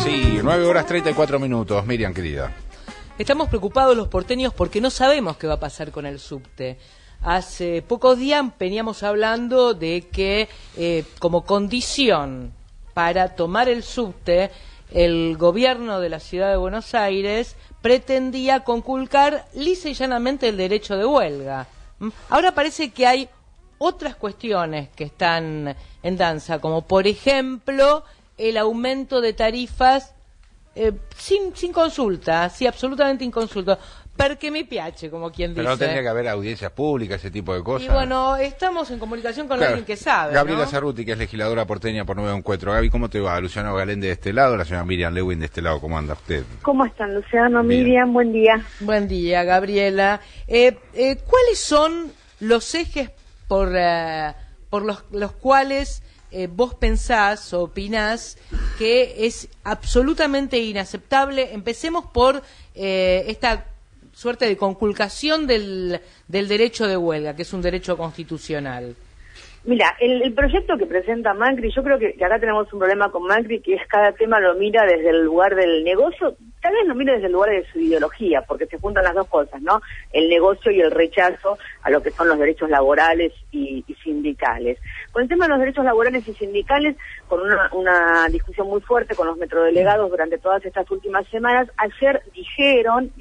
Sí, 9:34. Miriam, querida. Estamos preocupados los porteños porque no sabemos qué va a pasar con el subte. Hace pocos días veníamos hablando de que como condición para tomar el subte, el gobierno de la ciudad de Buenos Aires pretendía conculcar lisa y llanamente el derecho de huelga. Ahora parece que hay otras cuestiones que están en danza, como por ejemplo el aumento de tarifas sin consulta, sí, absolutamente inconsulta, perché mi piace, como quien dice. Pero no tendría que haber audiencias públicas, ese tipo de cosas. Y bueno, estamos en comunicación con alguien que sabe, Gabriela ¿no? Cerruti, que es legisladora porteña por Nuevo Encuentro. Gaby, ¿cómo te va? Luciano Galende de este lado, la señora Miriam Lewin de este lado. ¿Cómo anda usted? ¿Cómo están, Luciano? Bien. Miriam, buen día. Buen día, Gabriela. ¿Cuáles son los ejes por los cuales vos pensás o opinás que es absolutamente inaceptable? Empecemos por esta suerte de conculcación del derecho de huelga, que es un derecho constitucional. Mira, el proyecto que presenta Macri, yo creo que acá tenemos un problema con Macri, que es cada tema lo mira desde el lugar del negocio, tal vez lo mira desde el lugar de su ideología, porque se juntan las dos cosas, ¿no? El negocio y el rechazo a lo que son los derechos laborales y sindicales. Con el tema de los derechos laborales y sindicales, con una discusión muy fuerte con los metrodelegados durante todas estas últimas semanas, ayer dijeron,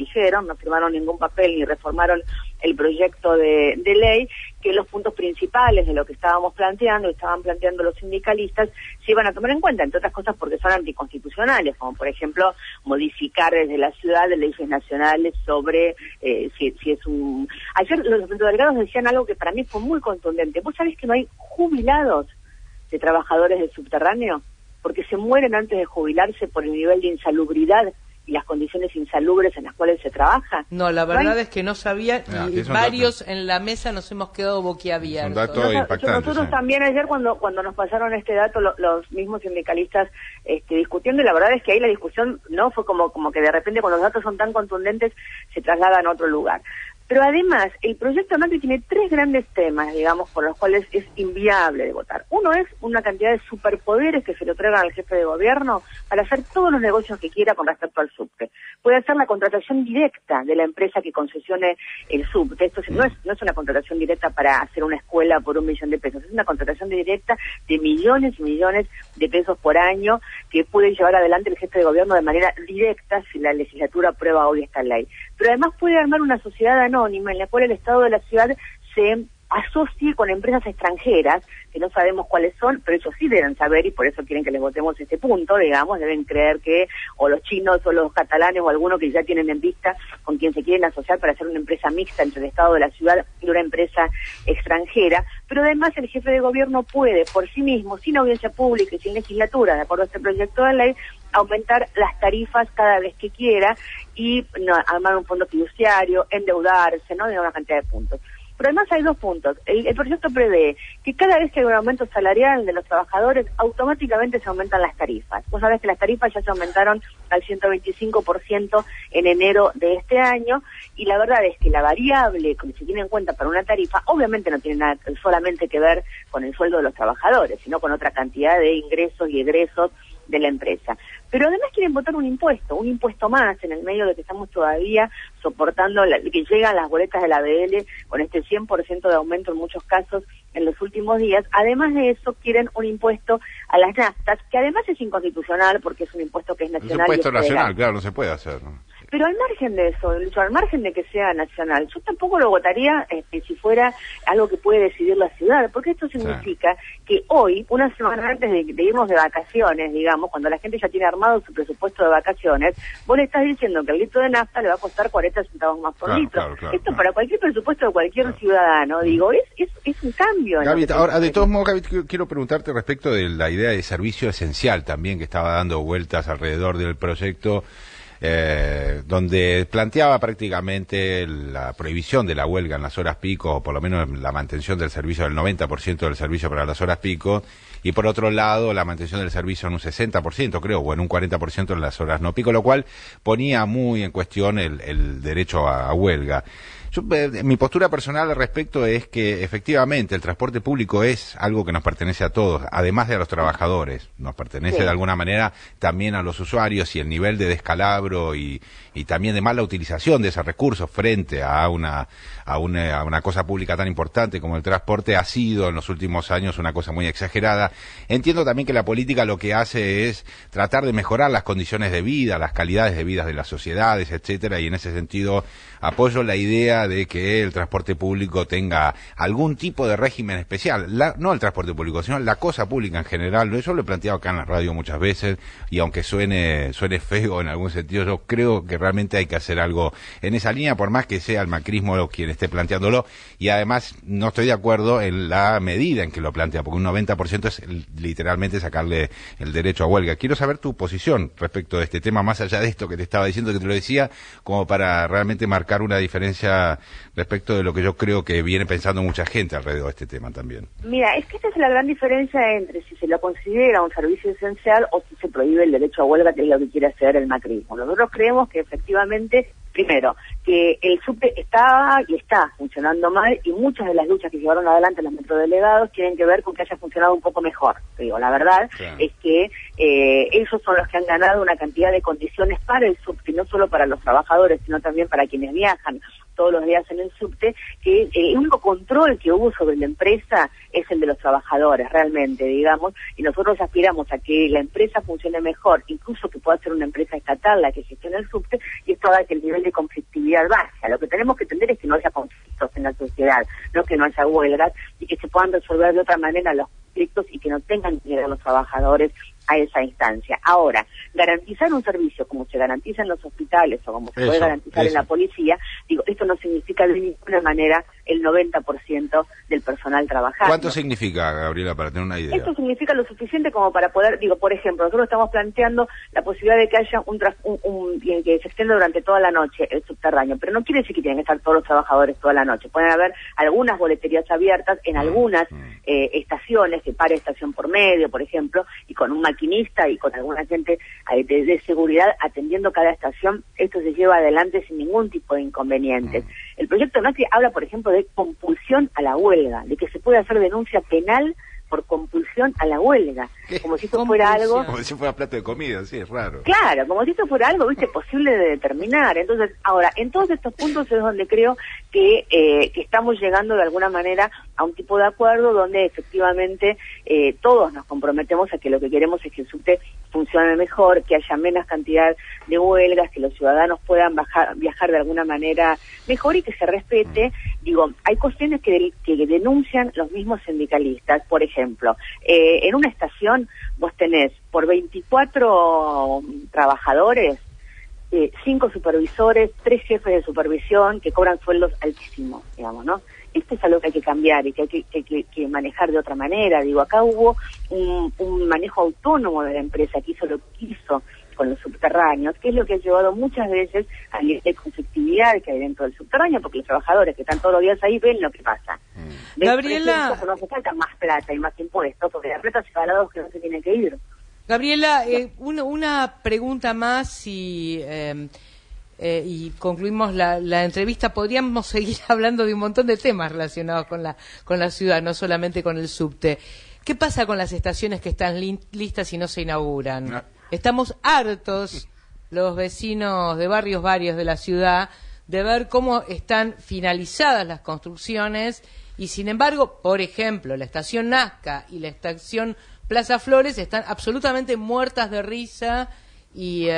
no firmaron ningún papel ni reformaron el proyecto de ley, que los puntos principales de lo que estaban planteando los sindicalistas, se iban a tomar en cuenta, entre otras cosas porque son anticonstitucionales, como por ejemplo modificar desde la ciudad de leyes nacionales sobre si es un... Ayer los delegados decían algo que para mí fue muy contundente. ¿Vos sabés que no hay jubilados de trabajadores del subterráneo? Porque se mueren antes de jubilarse por el nivel de insalubridad y las condiciones insalubres en las cuales se trabaja. No, la verdad es que no sabía, y varios dato. En la mesa nos hemos quedado boquiabiertos. Es un dato impactante. Nosotros sí. también ayer cuando nos pasaron este dato, los mismos sindicalistas discutiendo, y la verdad es que ahí la discusión no fue como que de repente cuando los datos son tan contundentes se trasladan a otro lugar. Pero además, el proyecto Macri tiene tres grandes temas, digamos, por los cuales es inviable de votar. Uno es una cantidad de superpoderes que se le otorgan al jefe de gobierno para hacer todos los negocios que quiera con respecto al subte. Puede hacer la contratación directa de la empresa que concesione el subte. Esto no es una contratación directa para hacer una escuela por 1 millón de pesos. Es una contratación directa de millones y millones de pesos por año que puede llevar adelante el jefe de gobierno de manera directa si la legislatura aprueba hoy esta ley. Pero además puede armar una sociedad anónima en la cual el Estado de la ciudad se asocie con empresas extranjeras, que no sabemos cuáles son, pero ellos sí deben saber y por eso quieren que les votemos este punto, digamos, deben creer que o los chinos o los catalanes o alguno que ya tienen en vista con quien se quieren asociar para hacer una empresa mixta entre el Estado de la ciudad y una empresa extranjera, pero además el jefe de gobierno puede por sí mismo, sin audiencia pública y sin legislatura, de acuerdo a este proyecto de ley, aumentar las tarifas cada vez que quiera y armar un fondo fiduciario, endeudarse, ¿no? De una cantidad de puntos. Pero además hay dos puntos. El proyecto prevé que cada vez que hay un aumento salarial de los trabajadores, automáticamente se aumentan las tarifas. Vos sabés que las tarifas ya se aumentaron al 125% en enero de este año, y la verdad es que la variable que se tiene en cuenta para una tarifa, obviamente no tiene nada solamente que ver con el sueldo de los trabajadores, sino con otra cantidad de ingresos y egresos de la empresa. Pero además quieren votar un impuesto más en el medio de que estamos todavía soportando que llegan las boletas de la ABL con este 100% de aumento en muchos casos en los últimos días. Además de eso, quieren un impuesto a las naftas, que además es inconstitucional porque es un impuesto que es nacional. Es un impuesto y es nacional, claro, no se puede hacer, ¿no? Pero al margen de eso, al margen de que sea nacional, yo tampoco lo votaría si fuera algo que puede decidir la ciudad, porque esto significa que hoy, una semana antes de irnos de vacaciones, digamos, cuando la gente ya tiene armado su presupuesto de vacaciones, vos le estás diciendo que el litro de nafta le va a costar 40 centavos más por litro. Esto para cualquier presupuesto de cualquier ciudadano, digo, es un cambio. Gaby, ahora, de todos modos, Gaby, quiero preguntarte respecto de la idea de servicio esencial también que estaba dando vueltas alrededor del proyecto, donde planteaba prácticamente la prohibición de la huelga en las horas pico, o por lo menos la mantención del servicio del 90% del servicio para las horas pico, y por otro lado la mantención del servicio en un 60%, creo, o en un 40% en las horas no pico, lo cual ponía muy en cuestión el derecho a huelga. Mi postura personal al respecto es que efectivamente el transporte público es algo que nos pertenece a todos, además de a los trabajadores, nos pertenece de alguna manera también a los usuarios, y el nivel de descalabro y también de mala utilización de esos recursos frente a una cosa pública tan importante como el transporte ha sido en los últimos años una cosa muy exagerada. Entiendo también que la política lo que hace es tratar de mejorar las condiciones de vida, las calidades de vida de las sociedades, etcétera, y en ese sentido apoyo la idea de que el transporte público tenga algún tipo de régimen especial, no el transporte público, sino la cosa pública en general. Eso lo he planteado acá en la radio muchas veces, y aunque suene feo en algún sentido, yo creo que realmente hay que hacer algo en esa línea, por más que sea el macrismo quien esté planteándolo, y además no estoy de acuerdo en la medida en que lo plantea, porque un 90% es literalmente sacarle el derecho a huelga. Quiero saber tu posición respecto de este tema, más allá de esto que te estaba diciendo, que te lo decía, como para realmente marcar una diferencia respecto de lo que yo creo que viene pensando mucha gente alrededor de este tema también. Mira, es que esta es la gran diferencia entre si se lo considera un servicio esencial o si se prohíbe el derecho a huelga, que es lo que quiere hacer el macrismo. Nosotros creemos que efectivamente, primero, que el subte estaba y está funcionando mal, y muchas de las luchas que llevaron adelante los metrodelegados tienen que ver con que haya funcionado un poco mejor. Te digo, la verdad es que ellos son los que han ganado una cantidad de condiciones para el subte, no solo para los trabajadores, sino también para quienes viajan todos los días en el subte, que el único control que hubo sobre la empresa es el de los trabajadores, realmente, digamos, y nosotros aspiramos a que la empresa funcione mejor, incluso que pueda ser una empresa estatal la que gestione el subte, y esto haga que el nivel de conflictividad baje. Lo que tenemos que entender es que no haya conflictos en la sociedad, no que no haya huelgas, y que se puedan resolver de otra manera los conflictos y que no tengan que llegar los trabajadores a esa instancia. Ahora, garantizar un servicio como se garantiza en los hospitales o como se puede garantizar en la policía, digo, esto no significa de ninguna manera el 90% del personal trabajando. ¿Cuánto significa, Gabriela, para tener una idea? Esto significa lo suficiente como para poder, digo, por ejemplo, nosotros estamos planteando la posibilidad de que haya que se extienda durante toda la noche el subterráneo, pero no quiere decir que tienen que estar todos los trabajadores toda la noche. Pueden haber algunas boleterías abiertas en algunas estaciones, que pare estación por medio, por ejemplo, y con un maquinista y con alguna gente de seguridad atendiendo cada estación. Esto se lleva adelante sin ningún tipo de inconvenientes. El proyecto Macri habla, por ejemplo, de compulsión a la huelga, de que se puede hacer denuncia penal por compulsión a la huelga, como si esto fuera algo... Como si fuera plato de comida, sí, es raro. Claro, como si esto fuera algo, viste, posible de determinar. Entonces, ahora, en todos estos puntos es donde creo que estamos llegando de alguna manera a un tipo de acuerdo donde efectivamente todos nos comprometemos a que lo que queremos es que el subte funcione mejor, que haya menos cantidad de huelgas, que los ciudadanos puedan viajar de alguna manera mejor y que se respete. Digo, hay cuestiones que denuncian los mismos sindicalistas. Por ejemplo, en una estación vos tenés por 24 trabajadores, 5 supervisores, 3 jefes de supervisión que cobran sueldos altísimos, digamos, ¿no? Esto es algo que hay que cambiar y que hay que manejar de otra manera. Digo, acá hubo un manejo autónomo de la empresa que hizo lo que quiso con los subterráneos, que es lo que ha llevado muchas veces a la conflictividad que hay dentro del subterráneo, porque los trabajadores que están todos los días ahí ven lo que pasa. Gabriela, no hace falta más plata y más impuestos, porque la plata se va a lados que no se tiene que ir. Gabriela, una pregunta más y concluimos la entrevista. Podríamos seguir hablando de un montón de temas relacionados con la ciudad, no solamente con el subte. ¿Qué pasa con las estaciones que están listas y no se inauguran? No. Estamos hartos, los vecinos de varios de la ciudad, de ver cómo están finalizadas las construcciones y, sin embargo, por ejemplo, la estación Nazca y la estación Plaza Flores están absolutamente muertas de risa y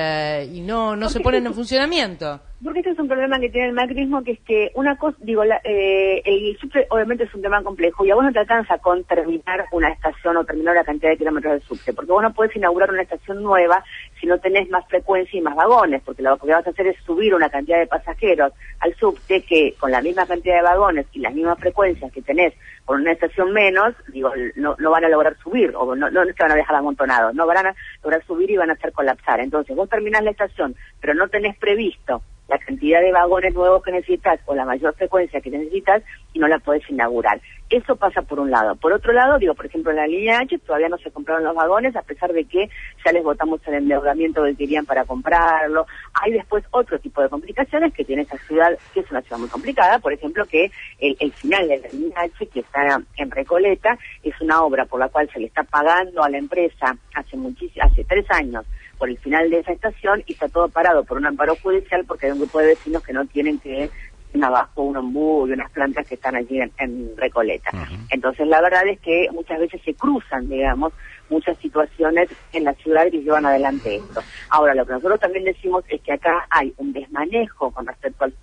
no se ponen en funcionamiento. Porque este es un problema que tiene el macrismo, que es que una cosa, digo, el subte obviamente es un tema complejo y a vos no te alcanza con terminar una estación o terminar la cantidad de kilómetros del subte, porque vos no podés inaugurar una estación nueva si no tenés más frecuencia y más vagones, porque lo que vas a hacer es subir una cantidad de pasajeros al subte que con la misma cantidad de vagones y las mismas frecuencias que tenés con una estación menos, digo, no van a lograr subir, o no se van a dejar amontonados, no van a lograr subir y van a hacer colapsar. Entonces vos terminás la estación, pero no tenés previsto la cantidad de vagones nuevos que necesitas o la mayor frecuencia que necesitas y no la podés inaugurar. Eso pasa por un lado. Por otro lado, digo, por ejemplo, en la línea H todavía no se compraron los vagones, a pesar de que ya les votamos el endeudamiento que querían para comprarlo. Hay después otro tipo de complicaciones que tiene esa ciudad, que es una ciudad muy complicada, por ejemplo, que el final de la línea H, que está en Recoleta, es una obra por la cual se le está pagando a la empresa hace 3 años por el final de esa estación y está todo parado por un amparo judicial porque hay un grupo de vecinos que no tienen que abajo un ombú y unas plantas que están allí en Recoleta. Entonces la verdad es que muchas veces se cruzan, digamos, muchas situaciones en la ciudad que llevan adelante esto. Ahora, lo que nosotros también decimos es que acá hay un desmanejo con respecto al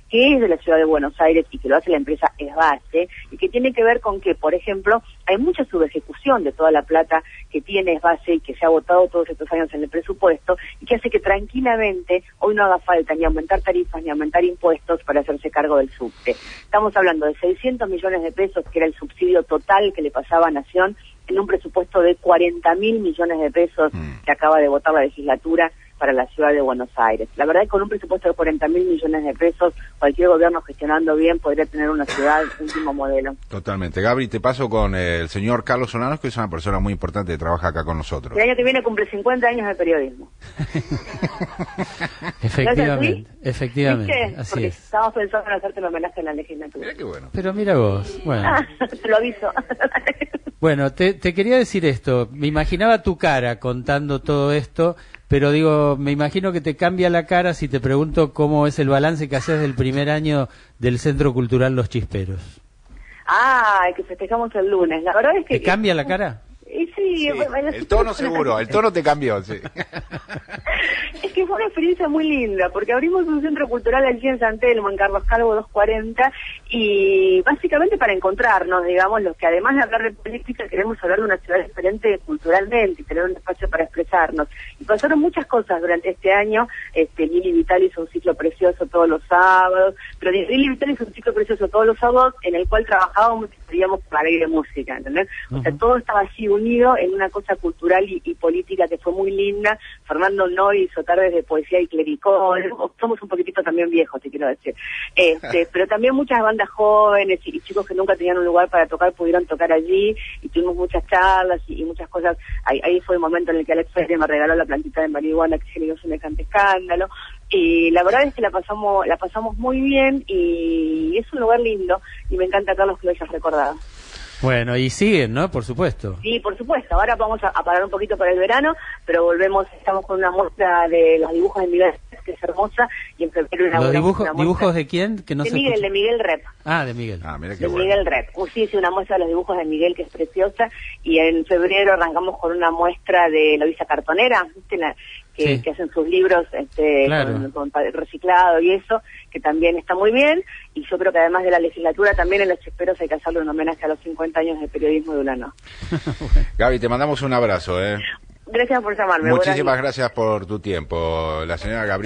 que es de la ciudad de Buenos Aires y que lo hace la empresa Esbase, y que tiene que ver con que, por ejemplo, hay mucha subejecución de toda la plata que tiene Esbase y que se ha votado todos estos años en el presupuesto, y que hace que tranquilamente hoy no haga falta ni aumentar tarifas ni aumentar impuestos para hacerse cargo del subte. Estamos hablando de 600 millones de pesos, que era el subsidio total que le pasaba a Nación, en un presupuesto de 40.000 millones de pesos que acaba de votar la legislatura para la ciudad de Buenos Aires. La verdad es que con un presupuesto de 40.000 millones de pesos, cualquier gobierno gestionando bien podría tener una ciudad último modelo. Totalmente. Gabri, te paso con el señor Carlos Solanos, que es una persona muy importante que trabaja acá con nosotros. El año que viene cumple 50 años de periodismo. Efectivamente, efectivamente. ¿Viste? Así porque es. Estamos pensando en hacerte un homenaje en la legislatura. Mirá qué bueno. Pero mira vos, bueno. Te lo aviso. Bueno, te quería decir esto. Me imaginaba tu cara contando todo esto, pero digo, me imagino que te cambia la cara si te pregunto cómo es el balance que haces del primer año del Centro Cultural Los Chisperos. Que festejamos el lunes. La verdad es que... ¿Te cambia la cara? Sí, Sí, el tono seguro, el tono te cambió, sí. Es que fue una experiencia muy linda, porque abrimos un centro cultural allí en San Telmo, en Carlos Calvo 240, y básicamente para encontrarnos, digamos, los que además de hablar de política queremos hablar de una ciudad diferente culturalmente y tener un espacio para expresarnos. Y pasaron muchas cosas durante este año. Lili Vital hizo un ciclo precioso todos los sábados, pero Lili Vital hizo un ciclo precioso todos los sábados en el cual trabajábamos y estudiamos para ir de música, ¿entendés? O sea, todo estaba así unido en una cosa cultural y política que fue muy linda. Fernando Noy hizo tardes de poesía y clericó, somos un poquitito también viejos, te quiero decir. Pero también muchas bandas jóvenes y chicos que nunca tenían un lugar para tocar pudieron tocar allí, y tuvimos muchas charlas y muchas cosas. Ahí fue el momento en el que Alex Ferre me regaló la plantita de marihuana que se le dio semejante escándalo. Y la verdad es que la pasamos muy bien, y es un lugar lindo, y me encanta, Carlos, que lo hayas recordado. Bueno, y siguen, ¿no? Por supuesto. Sí, por supuesto. Ahora vamos a parar un poquito para el verano, pero estamos con una muestra de los dibujos de Miguel, que es hermosa, y en febrero ¿Los dibujos de quién? Que no de se Miguel, escucha. de Miguel Rep. Ah, de Miguel. Ah, mira qué De bueno. Miguel Rep. Sí, una muestra de los dibujos de Miguel, que es preciosa, y en febrero arrancamos con una muestra de Loisa Cartonera, ¿viste? Sí. Que hacen sus libros Claro. con reciclado y eso, que también está muy bien. Y yo creo que además de la legislatura, también en Los Chisperos hay que hacerle un homenaje a los 50 años de periodismo de Ulano. Gaby, te mandamos un abrazo, Gracias por llamarme. Muchísimas gracias por tu tiempo. La señora Gabriela